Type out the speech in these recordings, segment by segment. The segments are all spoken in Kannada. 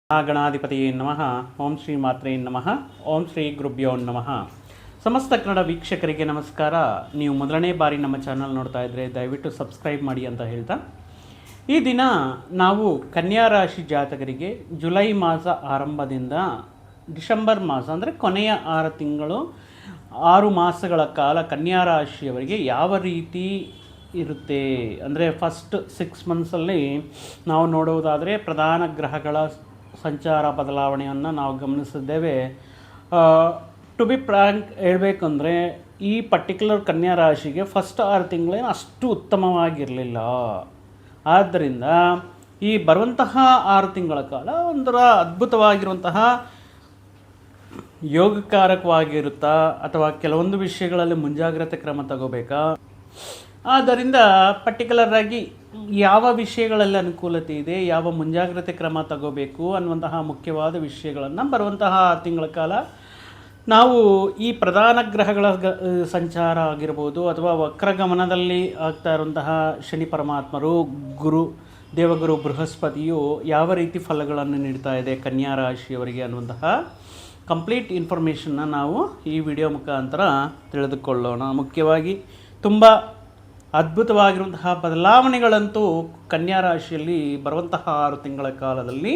ಗಣಾಧಿಪತಿಯೇ ನಮಃ. ಓಂ ಶ್ರೀ ಮಾತ್ರೇ ನಮಃ. ಓಂ ಶ್ರೀ ಗುರುಭ್ಯೋ ನಮಃ. ಸಮಸ್ತ ಕನ್ನಡ ವೀಕ್ಷಕರಿಗೆ ನಮಸ್ಕಾರ. ನೀವು ಮೊದಲನೇ ಬಾರಿ ನಮ್ಮ ಚಾನಲ್ ನೋಡ್ತಾ ಇದ್ದರೆ ದಯವಿಟ್ಟು ಸಬ್ಸ್ಕ್ರೈಬ್ ಮಾಡಿ ಅಂತ ಹೇಳ್ತಾ, ಈ ದಿನ ನಾವು ಕನ್ಯಾ ರಾಶಿ ಜಾತಕರಿಗೆ ಜುಲೈ ಮಾಸ ಆರಂಭದಿಂದ ಡಿಸೆಂಬರ್ ಮಾಸ ಅಂದರೆ ಕೊನೆಯ 6 ತಿಂಗಳು 6 ಮಾಸಗಳ ಕಾಲ ಕನ್ಯಾ ರಾಶಿಯವರಿಗೆ ಯಾವ ರೀತಿ ಇರುತ್ತೆ ಅಂದರೆ ಫಸ್ಟ್ 6 ಮಂತ್ಸಲ್ಲಿ ನಾವು ನೋಡುವುದಾದರೆ ಪ್ರಧಾನ ಗ್ರಹಗಳ ಸಂಚಾರ ಬದಲಾವಣೆಯನ್ನು ನಾವು ಗಮನಿಸಿದ್ದೇವೆ. ಟು ಬಿ ಫ್ರಾಂಕ್ ಹೇಳಬೇಕಂದ್ರೆ ಈ ಪರ್ಟಿಕ್ಯುಲರ್ ಕನ್ಯಾ ರಾಶಿಗೆ ಫಸ್ಟ್ 6 ತಿಂಗಳೇನು ಅಷ್ಟು ಉತ್ತಮವಾಗಿರಲಿಲ್ಲ. ಆದ್ದರಿಂದ ಈ ಬರುವಂತಹ 6 ತಿಂಗಳ ಕಾಲ ಒಂಥರ ಅದ್ಭುತವಾಗಿರುವಂತಹ ಯೋಗಕಾರಕವಾಗಿರುತ್ತಾ ಅಥವಾ ಕೆಲವೊಂದು ವಿಷಯಗಳಲ್ಲಿ ಮುಂಜಾಗ್ರತೆ ಕ್ರಮ ತಗೋಬೇಕಾ. ಆದ್ದರಿಂದ ಪರ್ಟಿಕ್ಯುಲರ್ ಆಗಿ ಯಾವ ವಿಷಯಗಳಲ್ಲಿ ಅನುಕೂಲತೆ ಇದೆ, ಯಾವ ಮುಂಜಾಗ್ರತೆ ಕ್ರಮ ತಗೋಬೇಕು ಅನ್ನುವಂತಹ ಮುಖ್ಯವಾದ ವಿಷಯಗಳನ್ನು ಬರುವಂತಹ 6 ತಿಂಗಳ ಕಾಲ ನಾವು ಈ ಪ್ರಧಾನ ಗ್ರಹಗಳ ಸಂಚಾರ ಆಗಿರ್ಬೋದು ಅಥವಾ ವಕ್ರಗಮನದಲ್ಲಿ ಆಗ್ತಾ ಇರುವಂತಹ ಶನಿ ಪರಮಾತ್ಮರು, ದೇವಗುರು ಬೃಹಸ್ಪತಿಯು ಯಾವ ರೀತಿ ಫಲಗಳನ್ನು ನೀಡ್ತಾ ಇದೆ ಕನ್ಯಾ ರಾಶಿಯವರಿಗೆ ಅನ್ನುವಂತಹ ಕಂಪ್ಲೀಟ್ ಇನ್ಫಾರ್ಮೇಷನ್ನ ನಾವು ಈ ವಿಡಿಯೋ ಮುಖಾಂತರ ತಿಳಿದುಕೊಳ್ಳೋಣ. ಮುಖ್ಯವಾಗಿ ತುಂಬ ಅದ್ಭುತವಾಗಿರುವಂತಹ ಬದಲಾವಣೆಗಳಂತೂ ಕನ್ಯಾ ರಾಶಿಯಲ್ಲಿ ಬರುವಂತಹ 6 ತಿಂಗಳ ಕಾಲದಲ್ಲಿ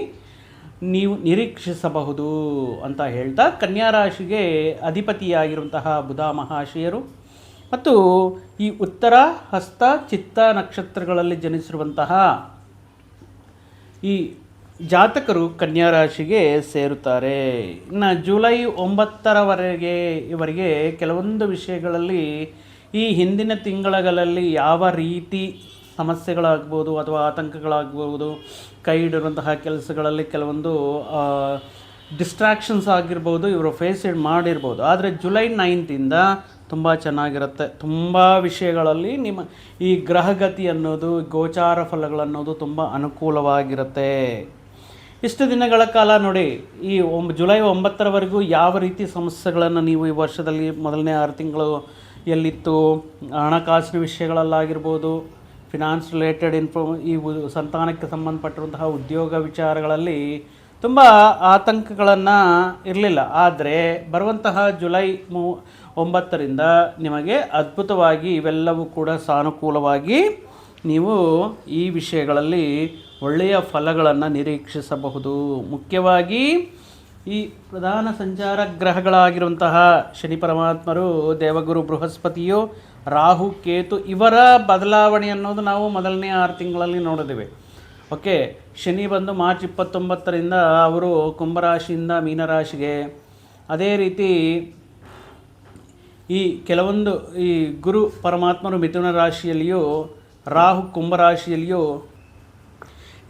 ನೀವು ನಿರೀಕ್ಷಿಸಬಹುದು ಅಂತ ಹೇಳ್ತಾ, ಕನ್ಯಾ ರಾಶಿಗೆ ಅಧಿಪತಿಯಾಗಿರುವಂತಹ ಬುಧ ಮಹಾಶಯರು ಮತ್ತು ಈ ಉತ್ತರ, ಹಸ್ತ, ಚಿತ್ತ ನಕ್ಷತ್ರಗಳಲ್ಲಿ ಜನಿಸಿರುವಂತಹ ಈ ಜಾತಕರು ಕನ್ಯಾ ರಾಶಿಗೆ ಸೇರುತ್ತಾರೆ. ಇನ್ನು ಜುಲೈ 9ರವರೆಗೆ ಇವರಿಗೆ ಕೆಲವೊಂದು ವಿಷಯಗಳಲ್ಲಿ ಈ ಹಿಂದಿನ ತಿಂಗಳಲ್ಲಿ ಯಾವ ರೀತಿ ಸಮಸ್ಯೆಗಳಾಗ್ಬೋದು ಅಥವಾ ಆತಂಕಗಳಾಗ್ಬೋದು, ಕೈ ಹಿಡಿರುವಂತಹ ಕೆಲಸಗಳಲ್ಲಿ ಕೆಲವೊಂದು ಡಿಸ್ಟ್ರಾಕ್ಷನ್ಸ್ ಆಗಿರ್ಬೋದು, ಇವರು ಫೇಸ್ ಮಾಡಿರ್ಬೋದು. ಆದರೆ ಜುಲೈ 9ರಿಂದ ತುಂಬ ಚೆನ್ನಾಗಿರುತ್ತೆ. ತುಂಬ ವಿಷಯಗಳಲ್ಲಿ ನಿಮ್ಮ ಈ ಗ್ರಹಗತಿ ಅನ್ನೋದು, ಗೋಚಾರ ಫಲಗಳನ್ನೋದು ತುಂಬ ಅನುಕೂಲವಾಗಿರುತ್ತೆ. ಇಷ್ಟು ದಿನಗಳ ಕಾಲ ನೋಡಿ, ಈ ಜುಲೈ 9ರವರೆಗೂ ಯಾವ ರೀತಿ ಸಮಸ್ಯೆಗಳನ್ನು ನೀವು ಈ ವರ್ಷದಲ್ಲಿ ಮೊದಲನೇ 6 ತಿಂಗಳು ಎಲ್ಲಿತ್ತು, ಹಣಕಾಸಿನ ವಿಷಯಗಳಲ್ಲಾಗಿರ್ಬೋದು, ಫಿನಾನ್ಸ್ ರಿಲೇಟೆಡ್ ಈ ಸಂತಾನಕ್ಕೆ ಸಂಬಂಧಪಟ್ಟಿರುವಂತಹ ಉದ್ಯೋಗ ವಿಚಾರಗಳಲ್ಲಿ ತುಂಬ ಆತಂಕಗಳನ್ನು ಇರಲಿಲ್ಲ. ಆದರೆ ಬರುವಂತಹ ಜುಲೈ 9ರಿಂದ ನಿಮಗೆ ಅದ್ಭುತವಾಗಿ ಇವೆಲ್ಲವೂ ಕೂಡ ಸಾನುಕೂಲವಾಗಿ ನೀವು ಈ ವಿಷಯಗಳಲ್ಲಿ ಒಳ್ಳೆಯ ಫಲಗಳನ್ನು ನಿರೀಕ್ಷಿಸಬಹುದು. ಮುಖ್ಯವಾಗಿ ಈ ಪ್ರಧಾನ ಸಂಚಾರ ಗ್ರಹಗಳಾಗಿರುವಂತಹ ಶನಿ ಪರಮಾತ್ಮರು, ದೇವಗುರು ಬೃಹಸ್ಪತಿಯು, ರಾಹು, ಕೇತು ಇವರ ಬದಲಾವಣೆ ಅನ್ನೋದು ನಾವು ಮೊದಲನೇ 6 ತಿಂಗಳಲ್ಲಿ ನೋಡಿದ್ದೇವೆ. ಓಕೆ, ಶನಿ ಬಂದು ಮಾರ್ಚ್ 29ರಿಂದ ಅವರು ಕುಂಭರಾಶಿಯಿಂದ ಮೀನರಾಶಿಗೆ, ಅದೇ ರೀತಿ ಈ ಕೆಲವೊಂದು ಈ ಗುರು ಪರಮಾತ್ಮರು ಮಿಥುನ ರಾಶಿಯಲ್ಲಿಯೂ, ರಾಹು ಕುಂಭರಾಶಿಯಲ್ಲಿಯೂ,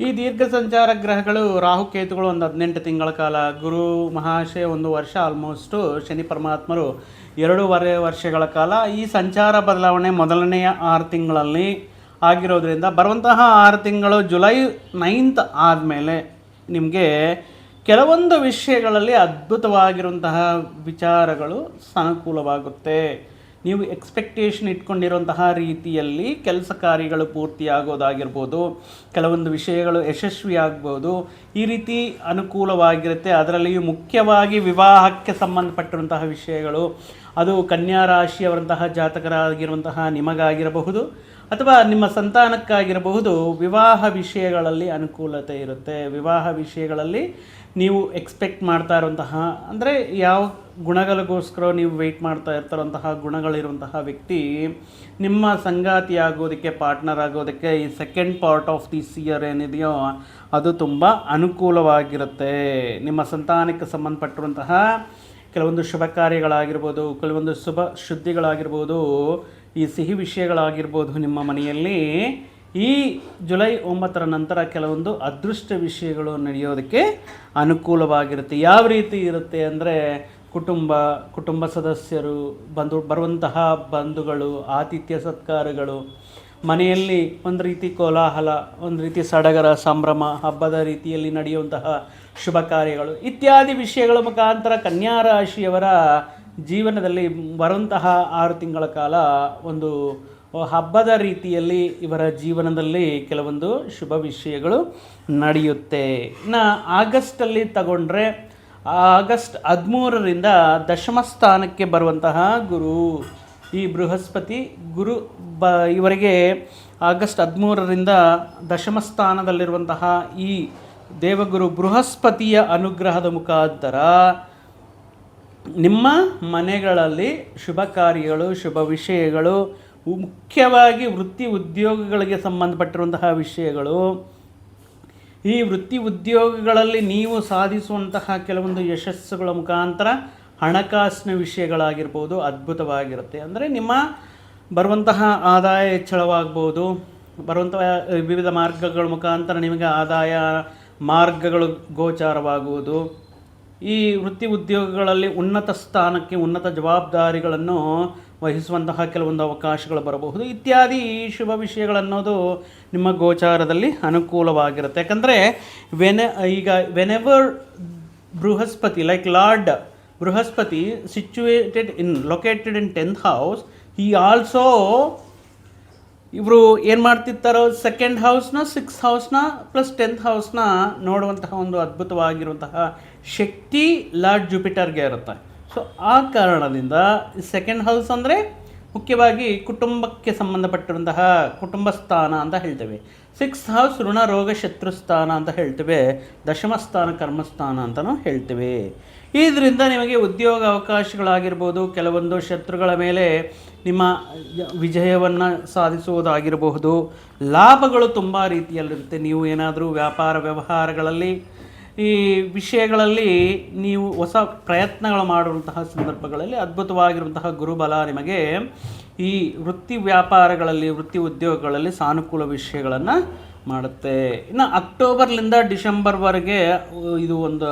ಈ ದೀರ್ಘ ಸಂಚಾರ ಗ್ರಹಗಳು ರಾಹುಕೇತುಗಳು ಒಂದು 18 ತಿಂಗಳ ಕಾಲ, ಗುರು ಮಹಾಶಯ 1 ವರ್ಷ, ಆಲ್ಮೋಸ್ಟು ಶನಿ ಪರಮಾತ್ಮರು 2.5 ವರ್ಷಗಳ ಕಾಲ ಈ ಸಂಚಾರ ಬದಲಾವಣೆ ಮೊದಲನೆಯ 6 ತಿಂಗಳಲ್ಲಿ ಆಗಿರೋದ್ರಿಂದ ಬರುವಂತಹ 6 ತಿಂಗಳು ಜುಲೈ 9th ಆದಮೇಲೆ ನಿಮಗೆ ಕೆಲವೊಂದು ವಿಷಯಗಳಲ್ಲಿ ಅದ್ಭುತವಾಗಿರುವಂತಹ ವಿಚಾರಗಳು ಅನುಕೂಲವಾಗುತ್ತೆ. ನೀವು ಎಕ್ಸ್ಪೆಕ್ಟೇಷನ್ ಇಟ್ಕೊಂಡಿರುವಂತಹ ರೀತಿಯಲ್ಲಿ ಕೆಲಸ ಕಾರ್ಯಗಳು ಪೂರ್ತಿಯಾಗೋದಾಗಿರ್ಬೋದು, ಕೆಲವೊಂದು ವಿಷಯಗಳು ಯಶಸ್ವಿಯಾಗ್ಬೋದು, ಈ ರೀತಿ ಅನುಕೂಲವಾಗಿರುತ್ತೆ. ಅದರಲ್ಲಿಯೂ ಮುಖ್ಯವಾಗಿ ವಿವಾಹಕ್ಕೆ ಸಂಬಂಧಪಟ್ಟಿರುವಂತಹ ವಿಷಯಗಳು, ಅದು ಕನ್ಯಾ ರಾಶಿಯವರಂತಹ ಜಾತಕರಾಗಿರುವಂತಹ ನಿಮಗಾಗಿರಬಹುದು ಅಥವಾ ನಿಮ್ಮ ಸಂತಾನಕ್ಕಾಗಿರಬಹುದು. ವಿವಾಹ ವಿಷಯಗಳಲ್ಲಿ ಅನುಕೂಲತೆ ಇರುತ್ತೆ. ವಿವಾಹ ವಿಷಯಗಳಲ್ಲಿ ನೀವು ಎಕ್ಸ್ಪೆಕ್ಟ್ ಮಾಡ್ತಾ ಇರುವಂತಹ, ಅಂದರೆ ಯಾವ ಗುಣಗಳಿಗೋಸ್ಕರ ನೀವು ವೆಯ್ಟ್ ಮಾಡ್ತಾ ಇರ್ತಾರಂತಹ ಗುಣಗಳಿರುವಂತಹ ವ್ಯಕ್ತಿ ನಿಮ್ಮ ಸಂಗಾತಿ ಆಗೋದಕ್ಕೆ, ಪಾರ್ಟ್ನರ್ ಆಗೋದಕ್ಕೆ ಈ second part of this year ಏನಿದೆಯೋ ಅದು ತುಂಬ ಅನುಕೂಲವಾಗಿರುತ್ತೆ. ನಿಮ್ಮ ಸಂತಾನಕ್ಕೆ ಸಂಬಂಧಪಟ್ಟಿರುವಂತಹ ಕೆಲವೊಂದು ಶುಭ ಕಾರ್ಯಗಳಾಗಿರ್ಬೋದು, ಕೆಲವೊಂದು ಶುಭ ಶುದ್ಧಿಗಳಾಗಿರ್ಬೋದು, ಈ ಸಿಹಿ ವಿಷಯಗಳಾಗಿರ್ಬೋದು, ನಿಮ್ಮ ಮನೆಯಲ್ಲಿ ಈ ಜುಲೈ 9ರ ನಂತರ ಕೆಲವೊಂದು ಅದೃಷ್ಟ ವಿಷಯಗಳು ನಡೆಯೋದಕ್ಕೆ ಅನುಕೂಲವಾಗಿರುತ್ತೆ. ಯಾವ ರೀತಿ ಇರುತ್ತೆ ಅಂದರೆ ಕುಟುಂಬ ಸದಸ್ಯರು, ಬರುವಂತಹ ಬಂಧುಗಳು, ಆತಿಥ್ಯ ಸತ್ಕಾರಗಳು, ಮನೆಯಲ್ಲಿ ಒಂದು ರೀತಿ ಕೋಲಾಹಲ, ಒಂದು ರೀತಿ ಸಡಗರ, ಸಂಭ್ರಮ, ಹಬ್ಬದ ರೀತಿಯಲ್ಲಿ ನಡೆಯುವಂತಹ ಶುಭ ಕಾರ್ಯಗಳು ಇತ್ಯಾದಿ ವಿಷಯಗಳ ಮುಖಾಂತರ ಕನ್ಯಾ ರಾಶಿಯವರ ಜೀವನದಲ್ಲಿ ಬರುವಂತಹ 6 ತಿಂಗಳ ಕಾಲ ಒಂದು ಹಬ್ಬದ ರೀತಿಯಲ್ಲಿ ಇವರ ಜೀವನದಲ್ಲಿ ಕೆಲವೊಂದು ಶುಭ ವಿಷಯಗಳು ನಡೆಯುತ್ತೆ. ಇನ್ನು ಆಗಸ್ಟಲ್ಲಿ ತಗೊಂಡ್ರೆ ಆಗಸ್ಟ್ 13ರಿಂದ ದಶಮ ಸ್ಥಾನಕ್ಕೆ ಬರುವಂತಹ ಗುರು ಈ ಬೃಹಸ್ಪತಿ ಗುರು ಇವರಿಗೆ ಆಗಸ್ಟ್ 13ರಿಂದ ದಶಮ ಸ್ಥಾನದಲ್ಲಿರುವಂತಹ ಈ ದೇವಗುರು ಬೃಹಸ್ಪತಿಯ ಅನುಗ್ರಹದ ಮುಖಾಂತರ ನಿಮ್ಮ ಮನೆಗಳಲ್ಲಿ ಶುಭ ಕಾರ್ಯಗಳು, ಶುಭ ವಿಷಯಗಳು, ಮುಖ್ಯವಾಗಿ ವೃತ್ತಿ ಉದ್ಯೋಗಗಳಿಗೆ ಸಂಬಂಧಪಟ್ಟಿರುವಂತಹ ವಿಷಯಗಳು, ಈ ವೃತ್ತಿ ಉದ್ಯೋಗಗಳಲ್ಲಿ ನೀವು ಸಾಧಿಸುವಂತಹ ಕೆಲವೊಂದು ಯಶಸ್ಸುಗಳ ಮುಖಾಂತರ ಹಣಕಾಸಿನ ವಿಷಯಗಳಾಗಿರ್ಬೋದು ಅದ್ಭುತವಾಗಿರುತ್ತೆ. ಅಂದರೆ ನಿಮ್ಮ ಬರುವಂತಹ ಆದಾಯ ಹೆಚ್ಚಳವಾಗ್ಬೋದು, ಬರುವಂತಹ ವಿವಿಧ ಮಾರ್ಗಗಳ ಮುಖಾಂತರ ನಿಮಗೆ ಆದಾಯ ಮಾರ್ಗಗಳು ಗೋಚಾರವಾಗುವುದು, ಈ ವೃತ್ತಿ ಉದ್ಯೋಗಗಳಲ್ಲಿ ಉನ್ನತ ಸ್ಥಾನಕ್ಕೆ ಉನ್ನತ ಜವಾಬ್ದಾರಿಗಳನ್ನು ವಹಿಸುವಂತಹ ಕೆಲವೊಂದು ಅವಕಾಶಗಳು ಬರಬಹುದು ಇತ್ಯಾದಿ ಶುಭ ವಿಷಯಗಳನ್ನೋದು ನಿಮ್ಮ ಗೋಚಾರದಲ್ಲಿ ಅನುಕೂಲವಾಗಿರುತ್ತೆ. ಯಾಕಂದರೆ whenever Brihaspati like lord Brihaspati located in 10th house, ಈ ಆಲ್ಸೋ ಇವರು ಏನು ಮಾಡ್ತಿರ್ತಾರೋ 2nd ಹೌಸ್ನ 6th ಹೌಸ್ನ ಪ್ಲಸ್ 10th ಹೌಸ್ನ ನೋಡುವಂತಹ ಒಂದು ಅದ್ಭುತವಾಗಿರುವಂತಹ ಶಕ್ತಿ ಲಾರ್ಡ್ ಜುಪಿಟರ್ಗೆ ಇರುತ್ತೆ. ಸೊ ಆ ಕಾರಣದಿಂದ 2nd ಹೌಸ್ ಅಂದರೆ ಮುಖ್ಯವಾಗಿ ಕುಟುಂಬಕ್ಕೆ ಸಂಬಂಧಪಟ್ಟಿರುವಂತಹ ಕುಟುಂಬ ಸ್ಥಾನ ಅಂತ ಹೇಳ್ತೇವೆ. 6th ಹೌಸ್ ಋಣ ರೋಗ ಶತ್ರು ಸ್ಥಾನ ಅಂತ ಹೇಳ್ತೇವೆ. ದಶಮ ಸ್ಥಾನ ಕರ್ಮಸ್ಥಾನ ಅಂತಲೂ ಹೇಳ್ತೇವೆ. ಇದರಿಂದ ನಿಮಗೆ ಉದ್ಯೋಗ ಅವಕಾಶಗಳಾಗಿರ್ಬೋದು, ಕೆಲವೊಂದು ಶತ್ರುಗಳ ಮೇಲೆ ನಿಮ್ಮ ವಿಜಯವನ್ನು ಸಾಧಿಸುವುದಾಗಿರಬಹುದು, ಲಾಭಗಳು ತುಂಬ ರೀತಿಯಲ್ಲಿರುತ್ತೆ. ನೀವು ಏನಾದರೂ ವ್ಯಾಪಾರ ವ್ಯವಹಾರಗಳಲ್ಲಿ ಈ ವಿಷಯಗಳಲ್ಲಿ ನೀವು ಹೊಸ ಪ್ರಯತ್ನಗಳು ಮಾಡುವಂತಹ ಸಂದರ್ಭಗಳಲ್ಲಿ ಅದ್ಭುತವಾಗಿರುವಂತಹ ಗುರುಬಲ ನಿಮಗೆ ಈ ವೃತ್ತಿ ವ್ಯಾಪಾರಗಳಲ್ಲಿ ವೃತ್ತಿ ಉದ್ಯೋಗಗಳಲ್ಲಿ ಸಾನುಕೂಲ ವಿಷಯಗಳನ್ನು ಮಾಡುತ್ತೆ. ಇನ್ನು ಅಕ್ಟೋಬರ್ಲಿಂದ ಡಿಸೆಂಬರ್ವರೆಗೆ ಇದು ಒಂದು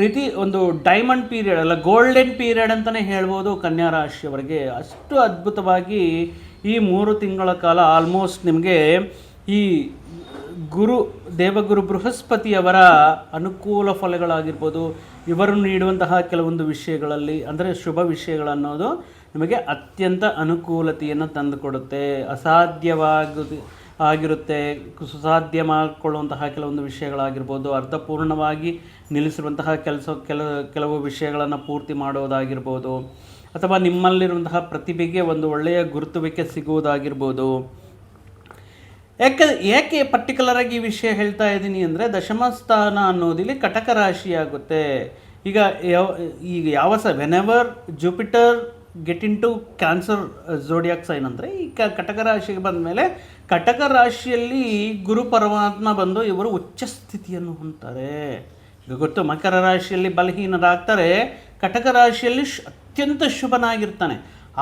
ರೀತಿ ಒಂದು ಡೈಮಂಡ್ ಪೀರಿಯಡ್ ಅಲ್ಲ, ಗೋಲ್ಡನ್ ಪೀರಿಯಡ್ ಅಂತಲೇ ಹೇಳ್ಬೋದು ಕನ್ಯಾ ರಾಶಿಯವರಿಗೆ. ಅಷ್ಟು ಅದ್ಭುತವಾಗಿ ಈ 3 ತಿಂಗಳ ಕಾಲ ಆಲ್ಮೋಸ್ಟ್ ನಿಮಗೆ ಈ ದೇವಗುರು ಬೃಹಸ್ಪತಿಯವರ ಅನುಕೂಲ ಫಲಗಳಾಗಿರ್ಬೋದು, ಇವರು ನೀಡುವಂತಹ ಕೆಲವೊಂದು ವಿಷಯಗಳಲ್ಲಿ ಅಂದರೆ ಶುಭ ವಿಷಯಗಳನ್ನೋದು ನಿಮಗೆ ಅತ್ಯಂತ ಅನುಕೂಲತೆಯನ್ನು ತಂದುಕೊಡುತ್ತೆ. ಆಗಿರುತ್ತೆ, ಸುಸಾಧ್ಯ ಮಾಡಿಕೊಳ್ಳುವಂತಹ ಕೆಲವೊಂದು ವಿಷಯಗಳಾಗಿರ್ಬೋದು, ಅರ್ಥಪೂರ್ಣವಾಗಿ ನಿಲ್ಲಿಸಿರುವಂತಹ ಕೆಲವು ವಿಷಯಗಳನ್ನು ಪೂರ್ತಿ ಮಾಡೋದಾಗಿರ್ಬೋದು, ಅಥವಾ ನಿಮ್ಮಲ್ಲಿರುವಂತಹ ಪ್ರತಿಭೆಗೆ ಒಂದು ಒಳ್ಳೆಯ ಗುರುತುವಿಕೆ ಸಿಗುವುದಾಗಿರ್ಬೋದು. ಯಾಕೆ ಪರ್ಟಿಕ್ಯುಲರಾಗಿ ಈ ವಿಷಯ ಹೇಳ್ತಾ ಇದ್ದೀನಿ ಅಂದರೆ ದಶಮ ಸ್ಥಾನ ಅನ್ನೋದಿಲ್ಲಿ ಕಟಕ ರಾಶಿಯಾಗುತ್ತೆ. ಈಗ whenever Jupiter get into cancer zodiac sign ಅಂದರೆ ಈ ಕಟಕ ರಾಶಿಗೆ ಬಂದ ಮೇಲೆ ಕಟಕ ರಾಶಿಯಲ್ಲಿ ಗುರು ಪರಮಾತ್ಮ ಬಂದು ಇವರು ಉಚ್ಚ ಸ್ಥಿತಿಯನ್ನು ಹೊಂದ್ತಾರೆ. ಈಗ ಗೊತ್ತು, ಮಕರ ರಾಶಿಯಲ್ಲಿ ಬಲಹೀನರಾಗ್ತಾರೆ, ಕಟಕ ರಾಶಿಯಲ್ಲಿ ಅತ್ಯಂತ ಶುಭನಾಗಿರ್ತಾನೆ.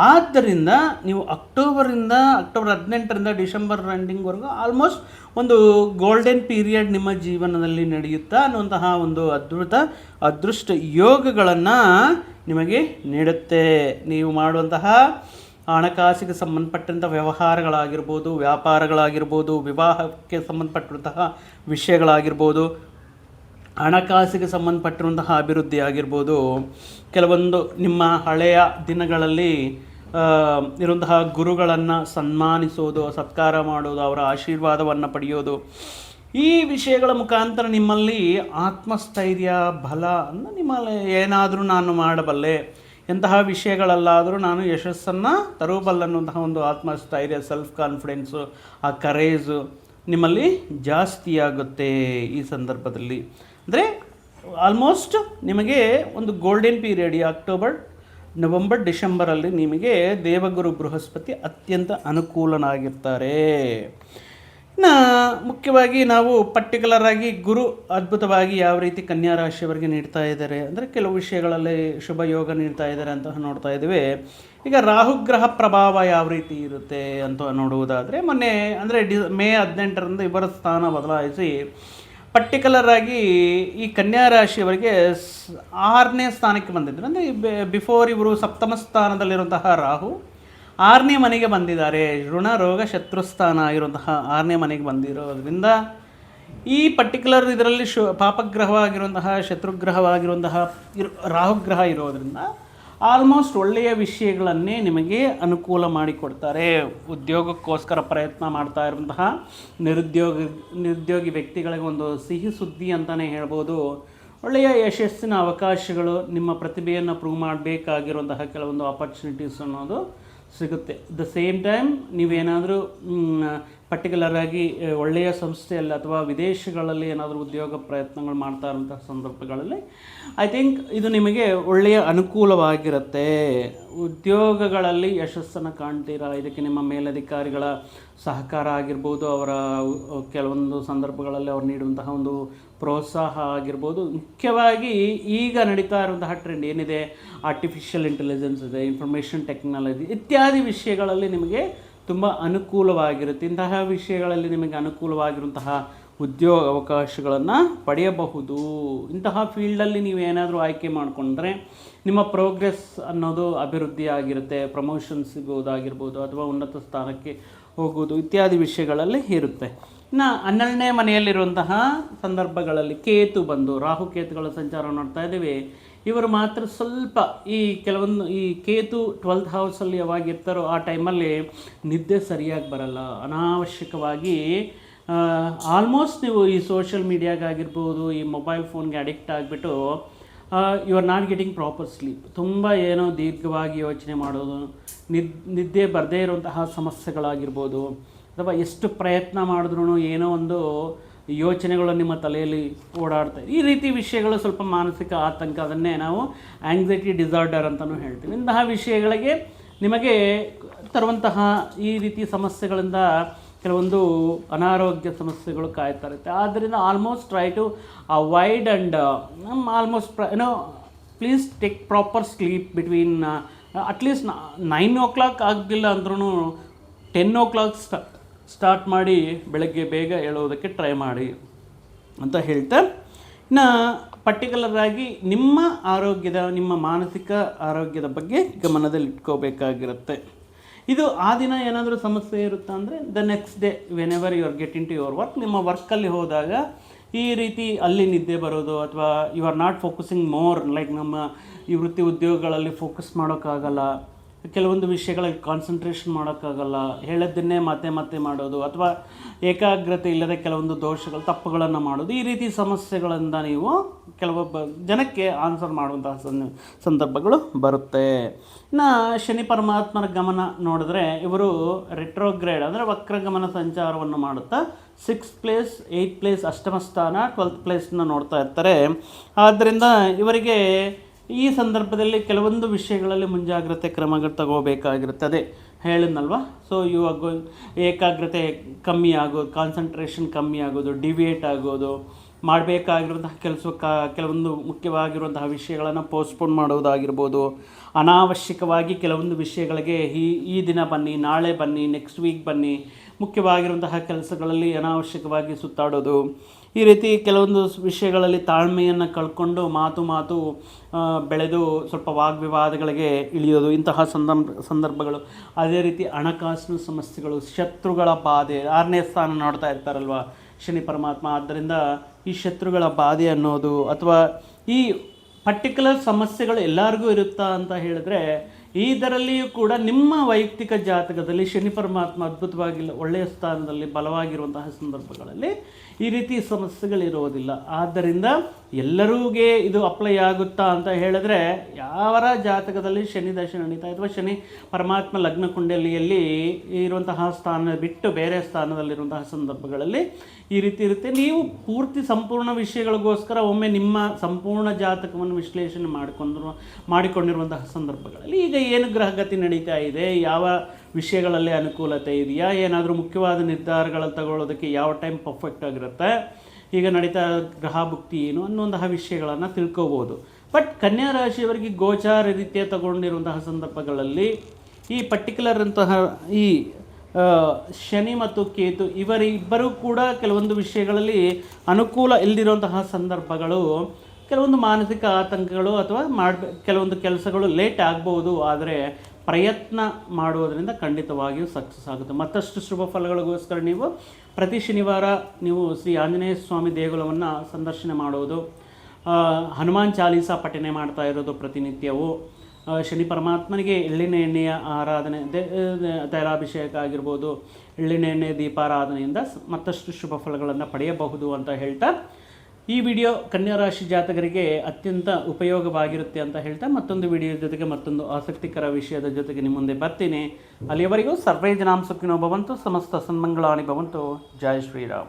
ಆದ್ದರಿಂದ ನೀವು ಅಕ್ಟೋಬರ್ 18ರಿಂದ ಡಿಸೆಂಬರ್ ಎಂಡಿಂಗ್ವರೆಗೂ ಆಲ್ಮೋಸ್ಟ್ ಒಂದು ಗೋಲ್ಡನ್ ಪೀರಿಯಡ್ ನಿಮ್ಮ ಜೀವನದಲ್ಲಿ ನಡೆಯುತ್ತಾ ಅನ್ನುವಂತಹ ಒಂದು ಅದೃಷ್ಟ ಯೋಗಗಳನ್ನು ನಿಮಗೆ ನೀಡುತ್ತೆ. ನೀವು ಮಾಡುವಂತಹ ಹಣಕಾಸಿಗೆ ಸಂಬಂಧಪಟ್ಟಂಥ ವ್ಯವಹಾರಗಳಾಗಿರ್ಬೋದು, ವ್ಯಾಪಾರಗಳಾಗಿರ್ಬೋದು, ವಿವಾಹಕ್ಕೆ ಸಂಬಂಧಪಟ್ಟಿರುವಂತಹ ವಿಷಯಗಳಾಗಿರ್ಬೋದು, ಹಣಕಾಸಿಗೆ ಸಂಬಂಧಪಟ್ಟಿರುವಂತಹ ಅಭಿವೃದ್ಧಿ ಆಗಿರ್ಬೋದು, ಕೆಲವೊಂದು ನಿಮ್ಮ ಹಳೆಯ ದಿನಗಳಲ್ಲಿ ಇರುವಂತಹ ಗುರುಗಳನ್ನು ಸನ್ಮಾನಿಸೋದು, ಸತ್ಕಾರ ಮಾಡೋದು, ಅವರ ಆಶೀರ್ವಾದವನ್ನು ಪಡೆಯೋದು, ಈ ವಿಷಯಗಳ ಮುಖಾಂತರ ನಿಮ್ಮಲ್ಲಿ ಆತ್ಮಸ್ಥೈರ್ಯ ಬಲ ಅಂದರೆ ನಿಮ್ಮಲ್ಲಿ ಏನಾದರೂ ನಾನು ಮಾಡಬಲ್ಲೆ, ಎಂತಹ ವಿಷಯಗಳಲ್ಲಾದರೂ ನಾನು ಯಶಸ್ಸನ್ನು ತರಬಲ್ಲ ಅನ್ನುವಂತಹ ಒಂದು ಆತ್ಮಸ್ಥೈರ್ಯ, ಸೆಲ್ಫ್ ಕಾನ್ಫಿಡೆನ್ಸು, ಆ ಕರೇಜು ನಿಮ್ಮಲ್ಲಿ ಜಾಸ್ತಿ ಆಗುತ್ತೆ. ಈ ಸಂದರ್ಭದಲ್ಲಿ ಅಂದರೆ ಆಲ್ಮೋಸ್ಟ್ ನಿಮಗೆ ಒಂದು ಗೋಲ್ಡನ್ ಪೀರಿಯಡ್ ಈ ಅಕ್ಟೋಬರ್, ನವೆಂಬರ್, ಡಿಸೆಂಬರಲ್ಲಿ ನಿಮಗೆ ದೇವಗುರು ಬೃಹಸ್ಪತಿ ಅತ್ಯಂತ ಅನುಕೂಲನಾಗಿರ್ತಾರೆ. ಇನ್ನು ಮುಖ್ಯವಾಗಿ ನಾವು ಪರ್ಟಿಕ್ಯುಲರಾಗಿ ಗುರು ಅದ್ಭುತವಾಗಿ ಯಾವ ರೀತಿ ಕನ್ಯಾ ರಾಶಿಯವರಿಗೆ ನೀಡ್ತಾ ಇದ್ದಾರೆ ಅಂದರೆ ಕೆಲವು ವಿಷಯಗಳಲ್ಲಿ ಶುಭ ಯೋಗ ನೀಡ್ತಾ ಇದ್ದಾರೆ ಅಂತ ನೋಡ್ತಾ ಇದ್ದೀವಿ. ಈಗ ರಾಹುಗ್ರಹ ಪ್ರಭಾವ ಯಾವ ರೀತಿ ಇರುತ್ತೆ ಅಂತ ನೋಡುವುದಾದರೆ, ಮೊನ್ನೆ ಅಂದರೆ ಮೇ 18ರಿಂದ ಇವರ ಸ್ಥಾನ ಬದಲಾಯಿಸಿ ಪರ್ಟಿಕ್ಯುಲರಾಗಿ ಈ ಕನ್ಯಾ ರಾಶಿಯವರಿಗೆ 6ನೇ ಸ್ಥಾನಕ್ಕೆ ಬಂದಿದ್ದರು. ಅಂದರೆ ಬಿಫೋರ್ ಇವರು ಸಪ್ತಮ ಸ್ಥಾನದಲ್ಲಿರುವಂತಹ ರಾಹು 6ನೇ ಮನೆಗೆ ಬಂದಿದ್ದಾರೆ. ಋಣ ರೋಗ ಶತ್ರುಸ್ಥಾನ ಆಗಿರುವಂತಹ 6ನೇ ಮನೆಗೆ ಬಂದಿರೋದ್ರಿಂದ ಈ ಪರ್ಟಿಕ್ಯುಲರ್ ಇದರಲ್ಲಿ ಪಾಪಗ್ರಹವಾಗಿರುವಂತಹ ಶತ್ರುಗ್ರಹವಾಗಿರುವಂತಹ ರಾಹುಗ್ರಹ ಇರೋದರಿಂದ ಆಲ್ಮೋಸ್ಟ್ ಒಳ್ಳೆಯ ವಿಷಯಗಳನ್ನೇ ನಿಮಗೆ ಅನುಕೂಲ ಮಾಡಿಕೊಡ್ತಾರೆ. ಉದ್ಯೋಗಕ್ಕೋಸ್ಕರ ಪ್ರಯತ್ನ ಮಾಡ್ತಾ ಇರುವಂತಹ ನಿರುದ್ಯೋಗಿ ವ್ಯಕ್ತಿಗಳಿಗೆ ಒಂದು ಸಿಹಿ ಸುದ್ದಿ ಅಂತಲೇ ಹೇಳ್ಬೋದು. ಒಳ್ಳೆಯ ಯಶಸ್ಸಿನ ಅವಕಾಶಗಳು, ನಿಮ್ಮ ಪ್ರತಿಭೆಯನ್ನು ಪ್ರೂವ್ ಮಾಡಬೇಕಾಗಿರುವಂತಹ ಕೆಲವೊಂದು ಆಪರ್ಚುನಿಟೀಸ್ ಅನ್ನೋದು ಸಿಗುತ್ತೆ. ದ ಸೇಮ್ ಟೈಮ್ ನೀವೇನಾದರೂ ಪರ್ಟಿಕ್ಯುಲರಾಗಿ ಒಳ್ಳೆಯ ಸಂಸ್ಥೆಯಲ್ಲಿ ಅಥವಾ ವಿದೇಶಗಳಲ್ಲಿ ಏನಾದರೂ ಉದ್ಯೋಗ ಪ್ರಯತ್ನಗಳು ಮಾಡ್ತಾ ಇರುವಂಥ ಸಂದರ್ಭಗಳಲ್ಲಿ ಐ ಥಿಂಕ್ ಇದು ನಿಮಗೆ ಒಳ್ಳೆಯ ಅನುಕೂಲವಾಗಿರುತ್ತೆ. ಉದ್ಯೋಗಗಳಲ್ಲಿ ಯಶಸ್ಸನ್ನು ಕಾಣ್ತೀರಾ. ಇದಕ್ಕೆ ನಿಮ್ಮ ಮೇಲಧಿಕಾರಿಗಳ ಸಹಕಾರ ಆಗಿರ್ಬೋದು, ಅವರ ಕೆಲವೊಂದು ಸಂದರ್ಭಗಳಲ್ಲಿ ಅವ್ರು ನೀಡುವಂತಹ ಒಂದು ಪ್ರೋತ್ಸಾಹ ಆಗಿರ್ಬೋದು. ಮುಖ್ಯವಾಗಿ ಈಗ ನಡೀತಾ ಇರುವಂತಹ ಟ್ರೆಂಡ್ ಏನಿದೆ, ಆರ್ಟಿಫಿಷಿಯಲ್ ಇಂಟೆಲಿಜೆನ್ಸ್ ಇದೆ, ಇನ್ಫಾರ್ಮೇಷನ್ ಟೆಕ್ನಾಲಜಿ ಇತ್ಯಾದಿ ವಿಷಯಗಳಲ್ಲಿ ನಿಮಗೆ ತುಂಬ ಅನುಕೂಲವಾಗಿರುತ್ತೆ. ಇಂತಹ ವಿಷಯಗಳಲ್ಲಿ ನಿಮಗೆ ಅನುಕೂಲವಾಗಿರುವಂತಹ ಉದ್ಯೋಗ ಅವಕಾಶಗಳನ್ನು ಪಡೆಯಬಹುದು. ಇಂತಹ ಫೀಲ್ಡಲ್ಲಿ ನೀವು ಏನಾದರೂ ಆಯ್ಕೆ ಮಾಡಿಕೊಂಡ್ರೆ ನಿಮ್ಮ ಪ್ರೋಗ್ರೆಸ್ ಅನ್ನೋದು ಅಭಿವೃದ್ಧಿ ಆಗಿರುತ್ತೆ. ಪ್ರಮೋಷನ್ ಸಿಗೋದಾಗಿರ್ಬೋದು ಅಥವಾ ಉನ್ನತ ಸ್ಥಾನಕ್ಕೆ ಹೋಗೋದು ಇತ್ಯಾದಿ ವಿಷಯಗಳಲ್ಲಿ ಇರುತ್ತೆ. ಇನ್ನು 12ನೇ ಮನೆಯಲ್ಲಿರುವಂತಹ ಸಂದರ್ಭಗಳಲ್ಲಿ ಕೇತು ಬಂದು, ರಾಹುಕೇತುಗಳ ಸಂಚಾರ ನೋಡ್ತಾ ಇದ್ದೀವಿ. ಇವರು ಮಾತ್ರ ಸ್ವಲ್ಪ ಕೆಲವೊಂದು ಕೇತು 12th ಹೌಸಲ್ಲಿ ಯಾವಾಗ ಇರ್ತಾರೋ ಆ ಟೈಮಲ್ಲಿ ನಿದ್ದೆ ಸರಿಯಾಗಿ ಬರಲ್ಲ. ಅನಾವಶ್ಯಕವಾಗಿ ಆಲ್ಮೋಸ್ಟ್ ನೀವು ಈ ಸೋಷಿಯಲ್ ಮೀಡಿಯಾಗಾಗಿರ್ಬೋದು, ಈ ಮೊಬೈಲ್ ಫೋನ್ಗೆ ಅಡಿಕ್ಟ್ ಆಗಿಬಿಟ್ಟು you are not getting proper sleep. ತುಂಬ ಏನೋ ದೀರ್ಘವಾಗಿ ಯೋಚನೆ ಮಾಡೋದು, ನಿದ್ದೆ ಬರದೇ ಇರುವಂತಹ ಸಮಸ್ಯೆಗಳಾಗಿರ್ಬೋದು, ಅಥವಾ ಎಷ್ಟು ಪ್ರಯತ್ನ ಮಾಡಿದ್ರೂ ಏನೋ ಒಂದು ಯೋಚನೆಗಳು ನಿಮ್ಮ ತಲೆಯಲ್ಲಿ ಓಡಾಡ್ತಾ ಈ ರೀತಿ ವಿಷಯಗಳು ಸ್ವಲ್ಪ ಮಾನಸಿಕ ಆತಂಕ, ಅದನ್ನೇ ನಾವು ಆಂಗ್ಸೈಟಿ ಡಿಸಾರ್ಡರ್ ಅಂತಲೂ ಹೇಳ್ತೀವಿ. ಇಂತಹ ವಿಷಯಗಳಿಗೆ ನಿಮಗೆ ತರುವಂತಹ ಈ ರೀತಿ ಸಮಸ್ಯೆಗಳಿಂದ ಕೆಲವೊಂದು ಅನಾರೋಗ್ಯ ಸಮಸ್ಯೆಗಳು ಕಾಯ್ತಾ ಇರುತ್ತೆ. ಆದ್ದರಿಂದ almost try to avoid and almost please take proper sleep between at least 9 o'clock ಆಗಲಿಲ್ಲ ಅಂದ್ರೂ 10 o'clock ಸ್ಟಾರ್ಟ್ ಮಾಡಿ ಬೆಳಗ್ಗೆ ಬೇಗ ಹೇಳೋದಕ್ಕೆ ಟ್ರೈ ಮಾಡಿ ಅಂತ ಹೇಳ್ತಾ, ಇನ್ನು ಪರ್ಟಿಕ್ಯುಲರಾಗಿ ನಿಮ್ಮ ಮಾನಸಿಕ ಆರೋಗ್ಯದ ಬಗ್ಗೆ ಗಮನದಲ್ಲಿಟ್ಕೋಬೇಕಾಗಿರುತ್ತೆ. ಇದು ಆ ದಿನ ಏನಾದರೂ ಸಮಸ್ಯೆ ಇರುತ್ತಾ ಅಂದರೆ the next day whenever you are get into your work, ನಿಮ್ಮ ವರ್ಕಲ್ಲಿ ಹೋದಾಗ ಈ ರೀತಿ ಅಲ್ಲಿ ನಿದ್ದೆ ಬರೋದು, ಅಥವಾ you are not focusing more like ನಮ್ಮ ಈ ವೃತ್ತಿ ಉದ್ಯೋಗಗಳಲ್ಲಿ ಫೋಕಸ್ ಮಾಡೋಕ್ಕಾಗಲ್ಲ, ಕೆಲವೊಂದು ವಿಷಯಗಳಲ್ಲಿ ಕಾನ್ಸಂಟ್ರೇಷನ್ ಮಾಡೋಕ್ಕಾಗಲ್ಲ, ಹೇಳೋದನ್ನೇ ಮತ್ತೆ ಮಾಡೋದು, ಅಥವಾ ಏಕಾಗ್ರತೆ ಇಲ್ಲದೆ ಕೆಲವೊಂದು ದೋಷಗಳು ತಪ್ಪುಗಳನ್ನು ಮಾಡೋದು, ಈ ರೀತಿ ಸಮಸ್ಯೆಗಳಿಂದ ನೀವು ಕೆಲವೊಬ್ಬ ಜನಕ್ಕೆ ಆನ್ಸರ್ ಮಾಡುವಂತಹ ಸಂದರ್ಭಗಳು ಬರುತ್ತೆ. ಇನ್ನು ಶನಿ ಪರಮಾತ್ಮನ ಗಮನ ನೋಡಿದ್ರೆ ಇವರು ರೆಟ್ರೋಗ್ರೇಡ್ ಅಂದರೆ ವಕ್ರಗಮನ ಸಂಚಾರವನ್ನು ಮಾಡುತ್ತಾ 6th place 8th place ಅಷ್ಟಮ ಸ್ಥಾನ 12th ಪ್ಲೇಸ್ನ ನೋಡ್ತಾ ಇರ್ತಾರೆ. ಆದ್ದರಿಂದ ಇವರಿಗೆ ಈ ಸಂದರ್ಭದಲ್ಲಿ ಕೆಲವೊಂದು ವಿಷಯಗಳಲ್ಲಿ ಮುಂಜಾಗ್ರತೆ ಕ್ರಮಗಳು ತಗೋಬೇಕಾಗಿರುತ್ತೆ. ಅದೇ ಹೇಳಿದ್ನಲ್ವ, ಸೊ ಏಕಾಗ್ರತೆ ಕಮ್ಮಿ ಆಗೋದು, ಕಾನ್ಸಂಟ್ರೇಷನ್ ಕಮ್ಮಿ ಆಗೋದು, ಡಿವಿಯೇಟ್ ಆಗೋದು, ಮಾಡಬೇಕಾಗಿರುವಂತಹ ಕೆಲವೊಂದು ಮುಖ್ಯವಾಗಿರುವಂತಹ ವಿಷಯಗಳನ್ನು ಪೋಸ್ಟ್ಪೋನ್ ಮಾಡೋದಾಗಿರ್ಬೋದು, ಅನಾವಶ್ಯಕವಾಗಿ ಕೆಲವೊಂದು ವಿಷಯಗಳಿಗೆ ಈ ದಿನ ಬನ್ನಿ, ನಾಳೆ ಬನ್ನಿ, ನೆಕ್ಸ್ಟ್ ವೀಕ್ ಬನ್ನಿ, ಮುಖ್ಯವಾಗಿರುವಂತಹ ಕೆಲಸಗಳಲ್ಲಿ ಅನಾವಶ್ಯಕವಾಗಿ ಸುತ್ತಾಡೋದು, ಈ ರೀತಿ ಕೆಲವೊಂದು ವಿಷಯಗಳಲ್ಲಿ ತಾಳ್ಮೆಯನ್ನು ಕಳ್ಕೊಂಡು ಮಾತು ಬೆಳೆದು ಸ್ವಲ್ಪ ವಾಗ್ವಿವಾದಗಳಿಗೆ ಇಳಿಯೋದು, ಇಂತಹ ಸಂದರ್ಭಗಳು. ಅದೇ ರೀತಿ ಹಣಕಾಸಿನ ಸಮಸ್ಯೆಗಳು, ಶತ್ರುಗಳ ಬಾಧೆ, 6ನೇ ಸ್ಥಾನ ನೋಡ್ತಾ ಇರ್ತಾರಲ್ವ ಶನಿ ಪರಮಾತ್ಮ. ಆದ್ದರಿಂದ ಈ ಶತ್ರುಗಳ ಬಾಧೆ ಅನ್ನೋದು, ಅಥವಾ ಈ ಪರ್ಟಿಕ್ಯುಲರ್ ಸಮಸ್ಯೆಗಳು ಎಲ್ಲರಿಗೂ ಇರುತ್ತಾ ಅಂತ ಹೇಳಿದ್ರೆ, ಇದರಲ್ಲಿಯೂ ಕೂಡ ನಿಮ್ಮ ವೈಯಕ್ತಿಕ ಜಾತಕದಲ್ಲಿ ಶನಿ ಪರಮಾತ್ಮ ಅದ್ಭುತವಾಗಿಲ್ಲ ಒಳ್ಳೆಯ ಸ್ಥಾನದಲ್ಲಿ ಬಲವಾಗಿರುವಂತಹ ಸಂದರ್ಭಗಳಲ್ಲಿ ಈ ರೀತಿ ಸಮಸ್ಯೆಗಳಿರೋದಿಲ್ಲ. ಆದ್ದರಿಂದ ಎಲ್ಲರಿಗೂ ಇದು ಅಪ್ಲೈ ಆಗುತ್ತಾ ಅಂತ ಹೇಳಿದ್ರೆ, ಯಾವರ ಜಾತಕದಲ್ಲಿ ಶನಿ ದಶೆ ನಡೀತಾ ಅಥವಾ ಶನಿ ಪರಮಾತ್ಮ ಲಗ್ನ ಕುಂಡಲಿಯಲ್ಲಿ ಇರುವಂತಹ ಸ್ಥಾನ ಬಿಟ್ಟು ಬೇರೆ ಸ್ಥಾನದಲ್ಲಿರುವಂತಹ ಸಂದರ್ಭಗಳಲ್ಲಿ ಈ ರೀತಿ ಇರುತ್ತೆ. ನೀವು ಪೂರ್ತಿ ಸಂಪೂರ್ಣ ವಿಷಯಗಳಿಗೋಸ್ಕರ ಒಮ್ಮೆ ನಿಮ್ಮ ಸಂಪೂರ್ಣ ಜಾತಕವನ್ನು ವಿಶ್ಲೇಷಣೆ ಮಾಡಿಕೊಂಡಿರುವಂತಹ ಸಂದರ್ಭಗಳಲ್ಲಿ ಈಗ ಏನು ಗ್ರಹಗತಿ ನಡೀತಾ ಇದೆ, ಯಾವ ವಿಷಯಗಳಲ್ಲಿ ಅನುಕೂಲತೆ ಇದೆಯಾ, ಏನಾದರೂ ಮುಖ್ಯವಾದ ನಿರ್ಧಾರಗಳನ್ನು ತಗೊಳ್ಳೋದಕ್ಕೆ ಯಾವ ಟೈಮ್ ಪರ್ಫೆಕ್ಟ್ ಆಗಿರುತ್ತೆ, ಈಗ ನಡೀತಾ ಗ್ರಹ ಭುಕ್ತಿ ಏನು ಅನ್ನುವಂತಹ ವಿಷಯಗಳನ್ನು ತಿಳ್ಕೋಬೋದು. ಬಟ್ ಕನ್ಯಾ ರಾಶಿಯವರಿಗೆ ಗೋಚಾರ ರೀತಿಯ ತಗೊಂಡಿರುವಂತಹ ಸಂದರ್ಭಗಳಲ್ಲಿ ಈ ಪರ್ಟಿಕ್ಯುಲರ್ ಅಂತಹ ಈ ಶನಿ ಮತ್ತು ಕೇತು ಇವರಿಬ್ಬರೂ ಕೂಡ ಕೆಲವೊಂದು ವಿಷಯಗಳಲ್ಲಿ ಅನುಕೂಲ ಇಲ್ಲದಿರುವಂತಹ ಸಂದರ್ಭಗಳು, ಕೆಲವೊಂದು ಮಾನಸಿಕ ಆತಂಕಗಳು, ಅಥವಾ ಕೆಲವೊಂದು ಕೆಲಸಗಳು ಲೇಟ್ ಆಗ್ಬೋದು. ಆದರೆ ಪ್ರಯತ್ನ ಮಾಡುವುದರಿಂದ ಖಂಡಿತವಾಗಿಯೂ ಸಕ್ಸಸ್ ಆಗುತ್ತೆ. ಮತ್ತಷ್ಟು ಶುಭ ಫಲಗಳಿಗೋಸ್ಕರ ನೀವು ಪ್ರತಿ ಶನಿವಾರ ನೀವು ಶ್ರೀ ಆಂಜನೇಯ ಸ್ವಾಮಿ ದೇಗುಲವನ್ನು ಸಂದರ್ಶನ ಮಾಡುವುದು, ಹನುಮಾನ್ ಚಾಲೀಸ ಪಠನೆ ಮಾಡ್ತಾ ಇರೋದು ಪ್ರತಿನಿತ್ಯವೂ, ಶನಿ ಪರಮಾತ್ಮನಿಗೆ ಎಳ್ಳಿನ ಎಣ್ಣೆಯ ಆರಾಧನೆ ತೈಲಾಭಿಷೇಕ ಆಗಿರ್ಬೋದು, ಎಳ್ಳಿನ ಎಣ್ಣೆ ದೀಪಾರಾಧನೆಯಿಂದ ಮತ್ತಷ್ಟು ಶುಭ ಫಲಗಳನ್ನು ಪಡೆಯಬಹುದು ಅಂತ ಹೇಳ್ತಾ ಈ ವಿಡಿಯೋ ಕನ್ಯಾ ರಾಶಿ ಜಾತಕರಿಗೆ ಅತ್ಯಂತ ಉಪಯೋಗವಾಗಿರುತ್ತೆ ಅಂತ ಹೇಳ್ತಾ ಮತ್ತೊಂದು ವಿಡಿಯೋ ಜೊತೆಗೆ ಮತ್ತೊಂದು ಆಸಕ್ತಿಕರ ವಿಷಯದ ಜೊತೆಗೆ ನಿಮ್ಮ ಮುಂದೆ ಬರ್ತೀನಿ. ಅಲ್ಲಿಯವರೆಗೂ ಸರ್ವೇ ಜನಾಂ ಸುಖಿನೋ ಭವಂತು, ಸಮಸ್ತ ಸನ್ಮಂಗಳಾನಿ ಭವಂತು. ಜೈ ಶ್ರೀರಾಮ್.